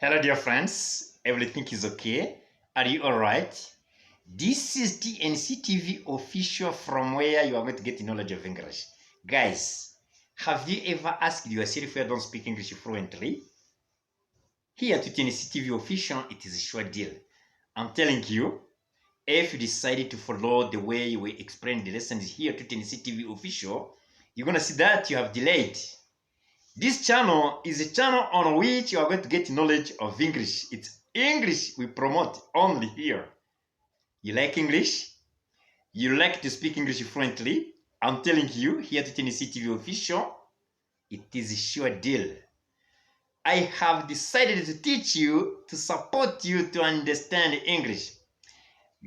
Hello, dear friends. Everything is okay? Are you all right? This is TNC TV official from where you are going to get knowledge of English. Guys, have you ever asked yourself if you don't speak English fluently? Here to TNC TV official, it is a short deal. I'm telling you, if you decided to follow the way we explain the lessons here to TNC TV official, you're going to see that you have delayed. This channel is a channel on which you are going to get knowledge of English. It's English we promote only here. You like English? You like to speak English fluently? I'm telling you, here at Tennessee TV official, it is a sure deal. I have decided to teach you, to support you to understand English.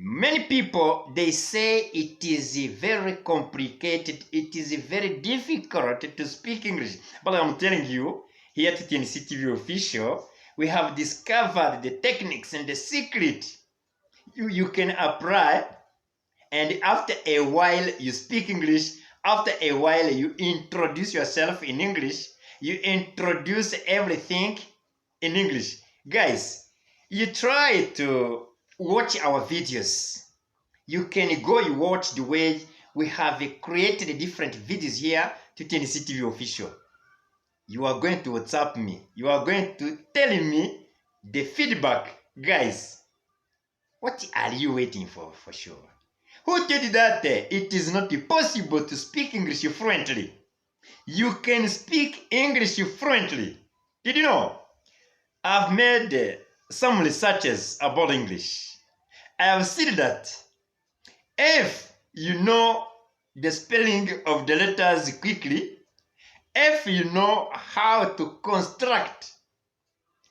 Many people, they say it is very complicated, it is very difficult to speak English. But I'm telling you, here at TNC TV official, we have discovered the techniques and the secret you can apply, and after a while you speak English. After a while you introduce yourself in English, you introduce everything in English. Guys, you try to watch our videos. You can go you watch the way we have created different videos here to Tennessee TV official. You are going to WhatsApp me. You are going to tell me the feedback. Guys, what are you waiting for sure? Who told you that it is not possible to speak English fluently? You can speak English fluently. Did you know? I've made some researches about English. I have seen that if you know the spelling of the letters quickly, if you know how to construct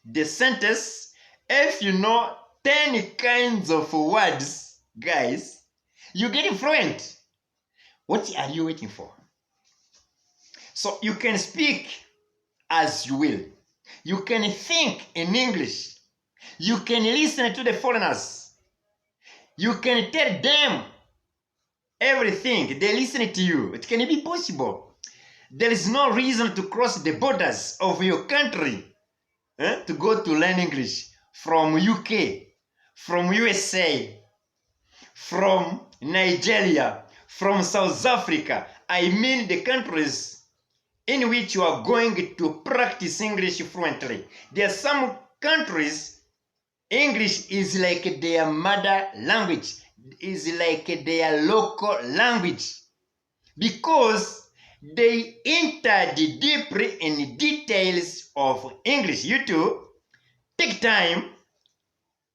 the sentence, if you know 10 kinds of words, guys, you get fluent. What are you waiting for? So you can speak as you will. You can think in English. You can listen to the foreigners. You can tell them everything. They listen to you. It can be possible. There is no reason to cross the borders of your country to go to learn English from UK, from USA, from Nigeria, from South Africa. I mean the countries in which you are going to practice English fluently. There are some countries, English is like their mother language, is like their local language, because they entered deeply in details of English. You too, take time,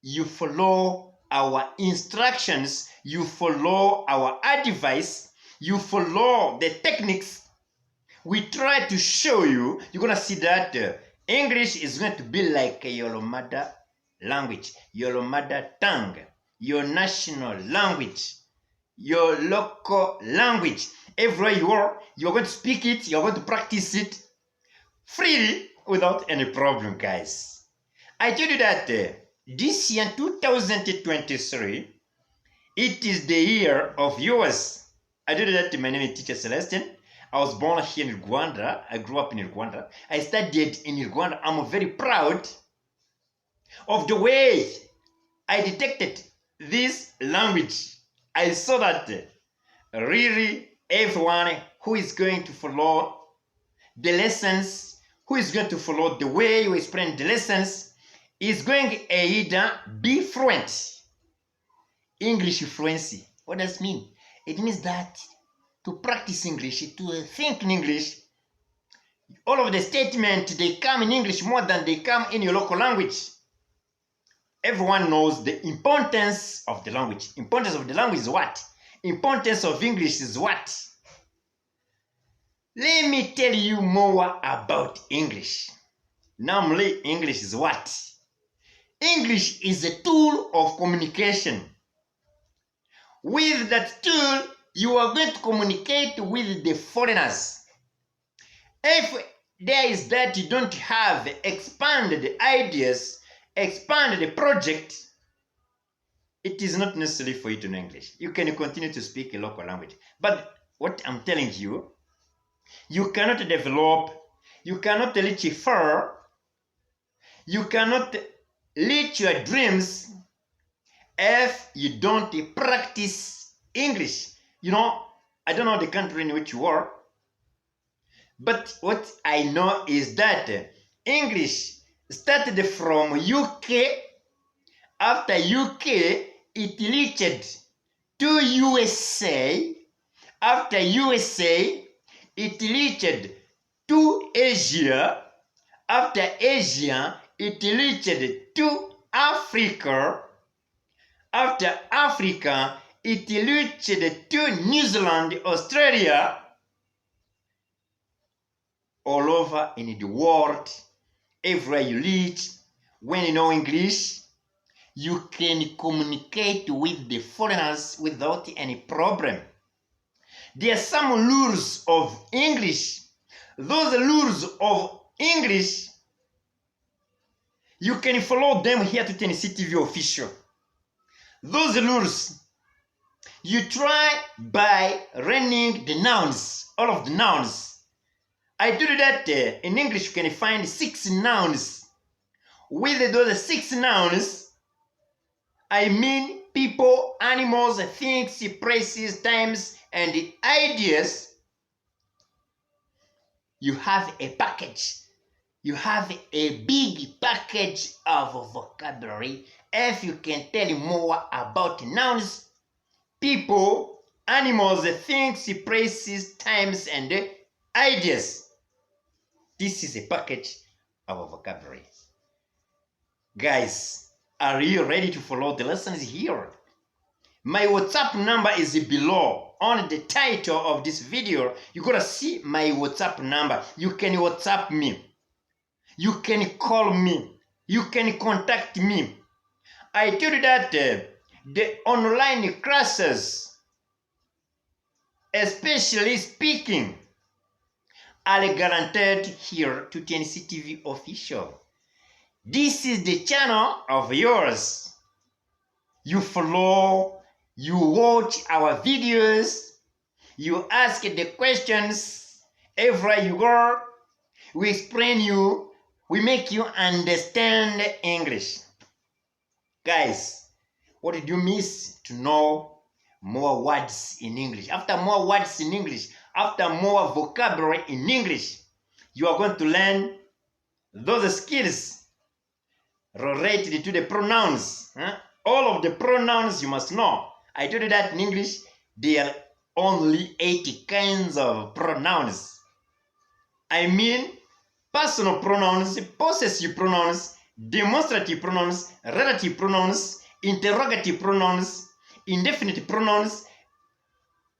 you follow our instructions, you follow our advice, you follow the techniques we try to show you. You're going to see that English is going to be like your mother language, your mother tongue, your national language, your local language. Everywhere you're going to speak it, you're going to practice it freely without any problem, guys. I told you that this year, 2023, it is the year of yours. I told you that my name is Teacher Celestine. I was born here in Rwanda. I grew up in Rwanda. I studied in Rwanda. I'm very proud of the way I detected this language. I saw that really everyone who is going to follow the lessons, who is going to follow the way you explain the lessons, is going to either be fluent. English fluency. What does it mean? It means that to practice English, to think in English, all of the statements, they come in English more than they come in your local language. Everyone knows the importance of the language. Importance of the language is what? Importance of English is what? Let me tell you more about English. Namely, English is what? English is a tool of communication. With that tool, you are going to communicate with the foreigners. If there is that you don't have expanded ideas, expanded project, it is not necessary for you to know English. You can continue to speak a local language. But what I'm telling you, you cannot develop, you cannot reach far, You cannot reach your dreams if you don't practice English. I don't know the country in which you are, but what I know is that English started from UK. After UK, it reached to USA. After USA, it reached to Asia. After Asia, it reached to Africa. After Africa, it reached to New Zealand, Australia, all over in the world, everywhere you reach. When you know English, you can communicate with the foreigners without any problem. There are some rules of English. Those rules of English, you can follow them here to Tennessee TV official. Those rules, you try by learning the nouns, all of the nouns. I told you that in English you can find 6 nouns. With those 6 nouns, I mean people, animals, things, places, times, and ideas. You have a package. You have a big package of vocabulary. If you can tell more about nouns, people, animals, things, places, times, and ideas. This is a package of vocabulary. Guys, are you ready to follow the lessons here? My WhatsApp number is below on the title of this video. You gotta see my WhatsApp number. You can WhatsApp me. You can call me. You can contact me. I told you that the online classes, especially speaking, are guaranteed here to Tennessee TV official. This is the channel of yours. You follow, you watch our videos, you ask the questions, everywhere you go, we explain you, we make you understand English. Guys, what did you miss to know more words in English? After more words in English, after more vocabulary in English, you are going to learn those skills related to the pronouns. All of the pronouns you must know. I told you that in English, there are only 80 kinds of pronouns. I mean, personal pronouns, possessive pronouns, demonstrative pronouns, relative pronouns, interrogative pronouns, indefinite pronouns,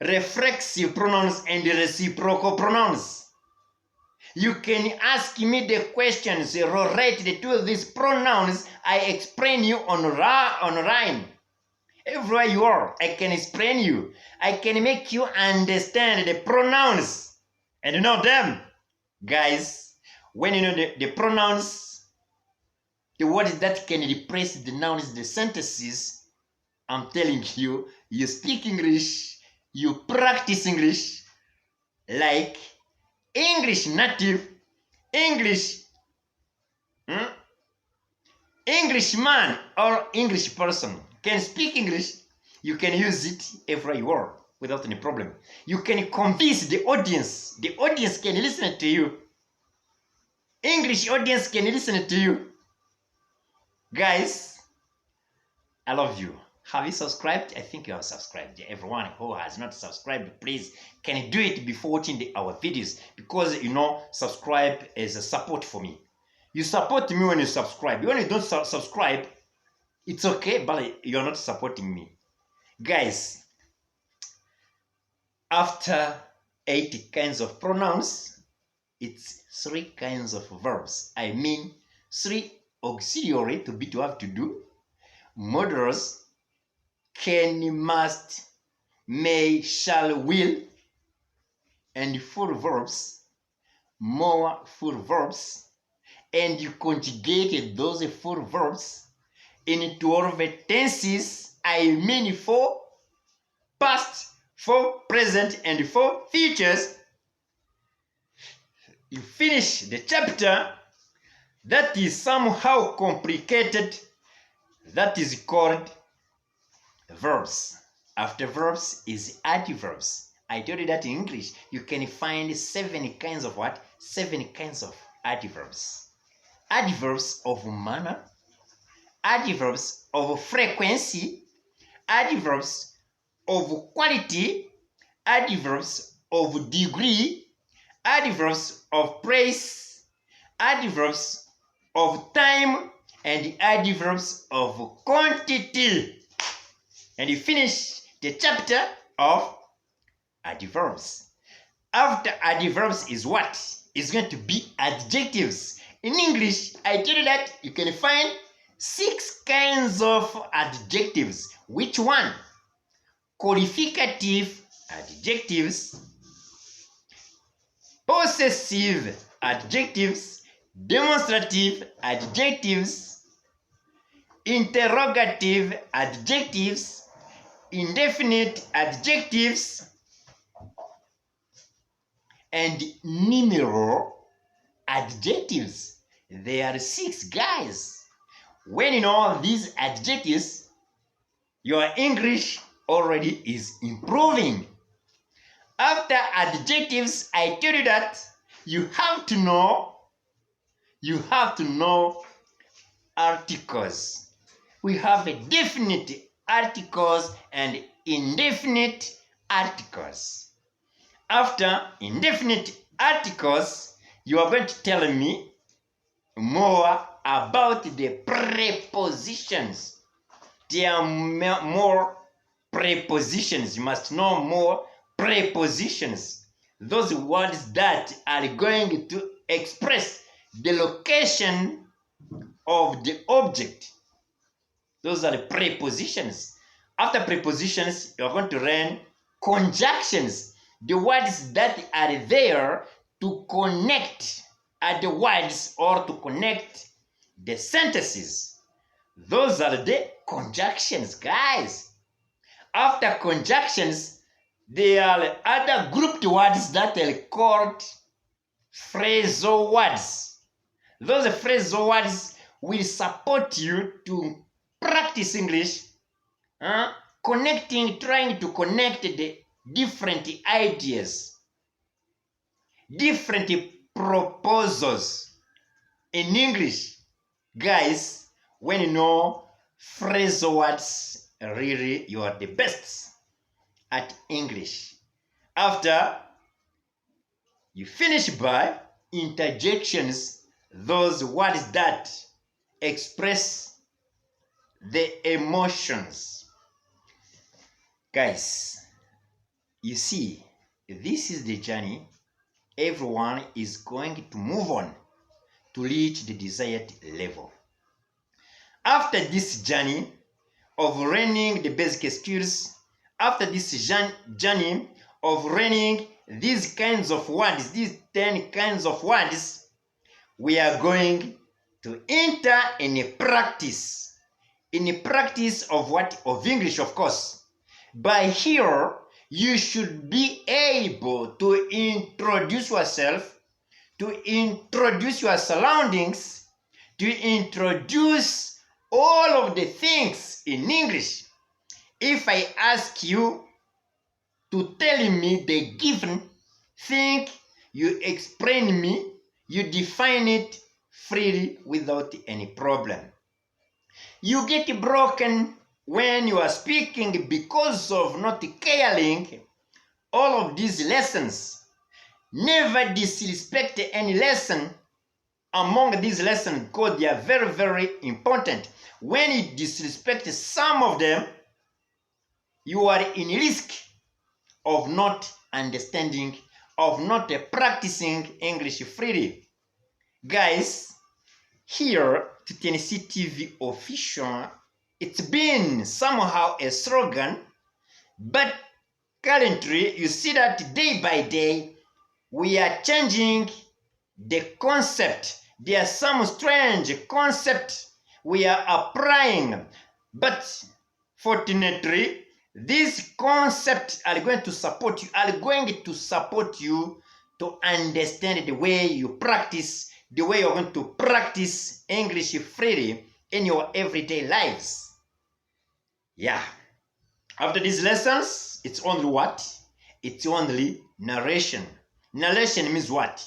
reflexive pronouns, and reciprocal pronouns. You can ask me the questions related to these pronouns. I explain you online. Everywhere you are, I can explain you. I can make you understand the pronouns and know them. Guys, when you know the pronouns, the words that can replace the nouns, the sentences, I'm telling you, you speak English, you practice English like English native, Englishman or English person can speak English. You can use it everywhere you are without any problem. You can convince the audience. The audience can listen to you. English audience can listen to you. Guys, I love you. Have you subscribed? I think you have subscribed. Everyone who has not subscribed, please, can you do it before watching our videos? Because, subscribe is a support for me. You support me when you subscribe. When you don't subscribe, it's okay, but you're not supporting me. Guys, after 80 kinds of pronouns, it's 3 kinds of verbs. I mean, 3 auxiliary to have to do, modals, can, must, may, shall, will, and full verbs, more full verbs, and you conjugate those full verbs in 12 tenses. I mean for past, for present, and for futures. You finish the chapter. that is somehow complicated, that is called verbs. After verbs is adverbs. I told you that in English you can find 7 kinds of what? 7 kinds of adverbs. Adverbs of manner, adverbs of frequency, adverbs of quality, adverbs of degree, adverbs of praise, adverbs of time, and adverbs of quantity. And you finish the chapter of adverbs. After adverbs is what? It's going to be adjectives. In English, I tell you that you can find 6 kinds of adjectives. Which one? Qualificative adjectives, possessive adjectives, demonstrative adjectives, interrogative adjectives, indefinite adjectives, and numeral adjectives. There are 6 guys. When you know these adjectives, your English already is improving. After adjectives, I tell you that you have to know articles. We have a definite articles and indefinite articles. After indefinite articles, you are going to tell me more about the prepositions. There are more prepositions. You must know more prepositions. Those words that are going to express the location of the object. Those are the prepositions. After prepositions, you're going to learn conjunctions. The words that are there to connect the words or to connect the sentences. Those are the conjunctions, guys. After conjunctions, there are other grouped words that are called phrasal words. Those phrasal words will support you to practice English, trying to connect the different ideas, different proposals in English. Guys, when you know phrasal words, really you are the best at English. After you finish by interjections, those words that express the emotions. Guys, you see, this is the journey everyone is going to move on to reach the desired level. After this journey of learning the basic skills, after this journey of learning these kinds of words, these 10 kinds of words, we are going to enter in a practice. In a practice of what? Of English, of course. By here, you should be able to introduce yourself, to introduce your surroundings, to introduce all of the things in English. If I ask you to tell me the given thing, you explain me, you define it freely without any problem. You get broken when you are speaking because of not caring all of these lessons. Never disrespect any lesson among these lessons because they are very, very important. When you disrespect some of them, you are in risk of not understanding, of not practicing English freely. Guys, here to Tennessee TV official, it's been somehow a slogan, but currently you see that day by day we are changing the concept. There are some strange concepts we are applying, but fortunately these concepts are going to support you, to understand the way you practice the way you're going to practice English freely in your everyday lives. Yeah. After these lessons, it's only what? It's only narration. Narration means what?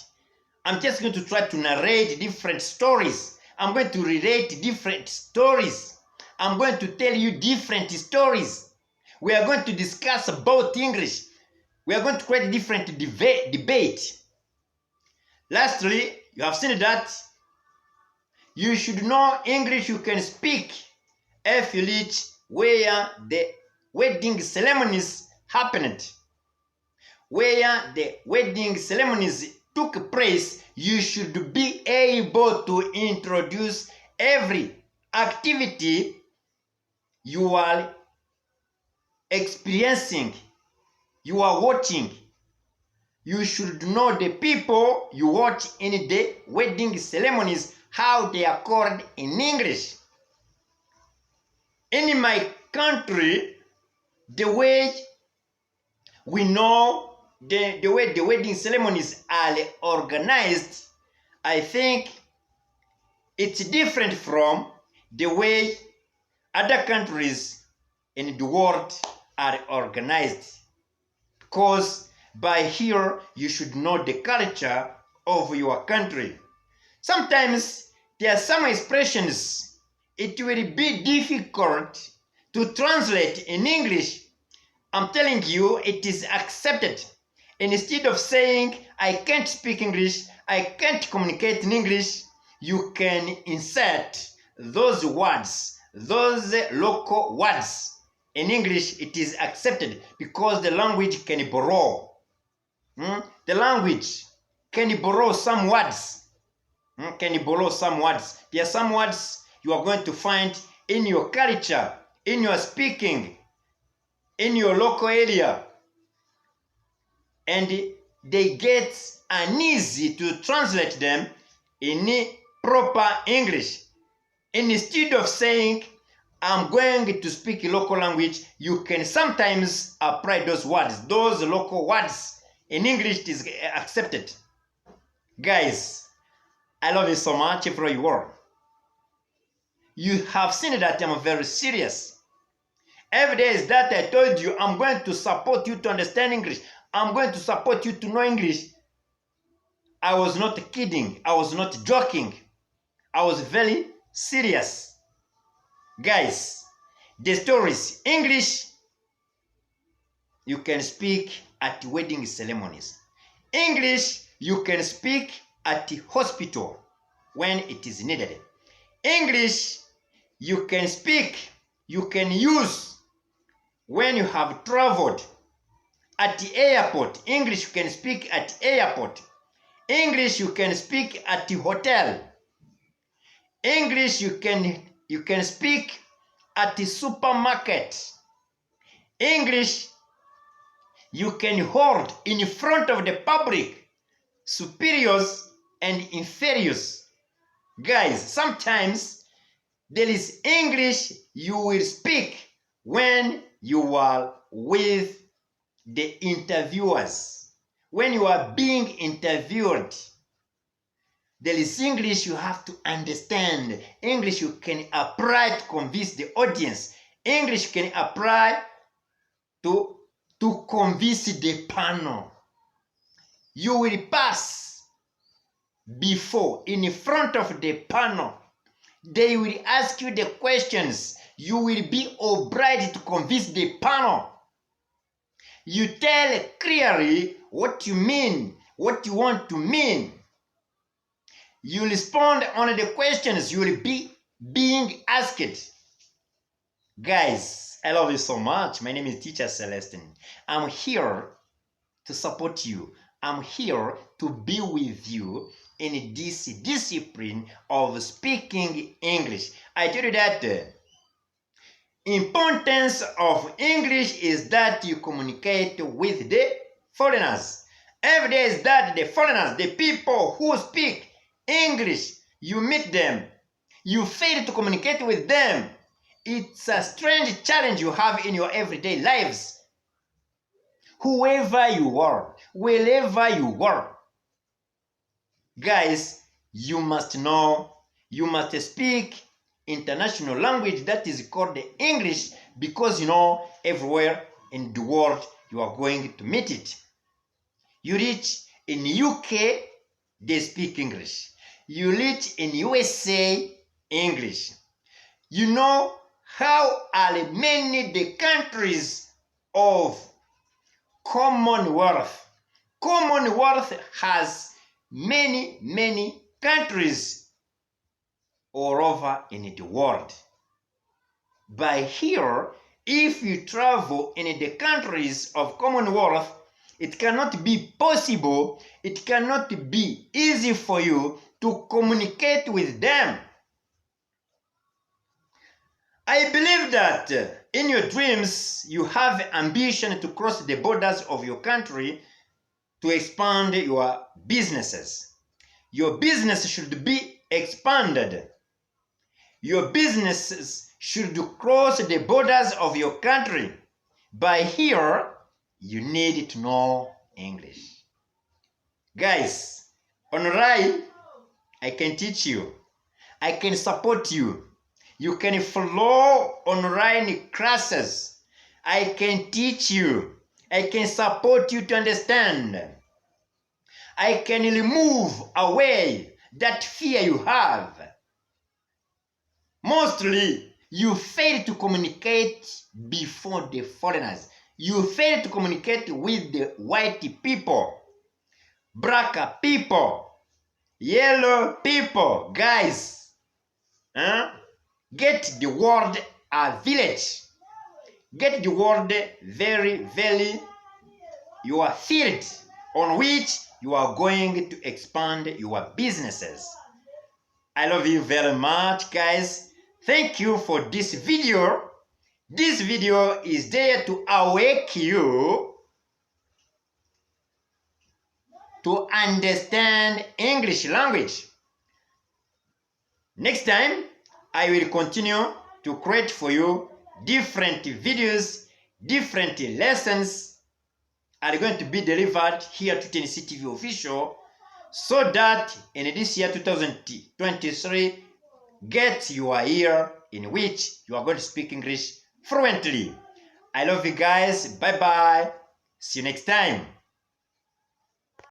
I'm just going to try to narrate different stories. I'm going to relate different stories. I'm going to tell you different stories. We are going to discuss about English. We are going to create different debate. Lastly, you have seen that you should know English you can speak if you reach where the wedding ceremonies happened. Where the wedding ceremonies took place, you should be able to introduce every activity you are experiencing, you are watching. You should know the people you watch in the wedding ceremonies, how they are called in English. In my country, the way we know the way the wedding ceremonies are organized, I think it's different from the way other countries in the world are organized. Because by here, you should know the culture of your country. Sometimes there are some expressions it will be difficult to translate in English. I'm telling you, it is accepted. Instead of saying, I can't speak English, I can't communicate in English, you can insert those words, those local words. In English, it is accepted because the language can borrow. The language can borrow some words. Can borrow some words. There are some words you are going to find in your culture, in your speaking, in your local area. And they get uneasy to translate them in proper English. Instead of saying, I'm going to speak local language, you can sometimes apply those words, those local words. In English, it is accepted. Guys, I love you so much for you all. You have seen that I'm very serious. Every day is that I told you I'm going to support you to understand English. I'm going to support you to know English. I was not kidding. I was not joking. I was very serious. Guys, the stories, English, you can speak at wedding ceremonies. English, you can speak at the hospital when it is needed. English, you can speak, you can use when you have traveled. At the airport, English you can speak at the airport. English you can speak at the hotel. English you can speak at the supermarket. English you can hold in front of the public, superiors and inferiors. Guys, sometimes there is English you will speak when you are with the interviewers. When you are being interviewed, there is English you have to understand. English you can apply to convince the audience. English you can apply to convince the panel. You will pass before, in front of the panel. They will ask you the questions. You will be obliged to convince the panel. You tell clearly what you mean, what you want to mean. You respond on the questions you will be being asked. Guys, I love you so much. My name is Teacher Celestine. I'm here to support you. I'm here to be with you in this discipline of speaking English. I tell you that the importance of English is that you communicate with the foreigners. Every day is that the foreigners, the people who speak English, you meet them. You fail to communicate with them. It's a strange challenge you have in your everyday lives. Whoever you are, wherever you are, guys, you must know, you must speak international language that is called English, because everywhere in the world you are going to meet it. You reach in UK, they speak English. You reach in USA, English. You know how are many the countries of Commonwealth. Commonwealth has many countries all over in the world. By here, if you travel in the countries of Commonwealth, it cannot be possible, it cannot be easy for you to communicate with them. I believe that in your dreams, you have ambition to cross the borders of your country to expand your businesses. Your business should be expanded. Your businesses should cross the borders of your country. By here, you need to know English. Guys, online, I can teach you. I can support you. You can follow online classes. I can teach you. I can support you to understand. I can remove away that fear you have. Mostly, you fail to communicate before the foreigners. You fail to communicate with the white people, black people, yellow people. Guys, get the word a village. Get the word very your field on which you are going to expand your businesses. I love you very much, guys. Thank you for this video. This video is there to awake you to understand English language. Next time, I will continue to create for you different videos, different lessons are going to be delivered here to Tennessee TV Official, so that in this year 2023, get your year in which you are going to speak English fluently. I love you guys. Bye bye. See you next time.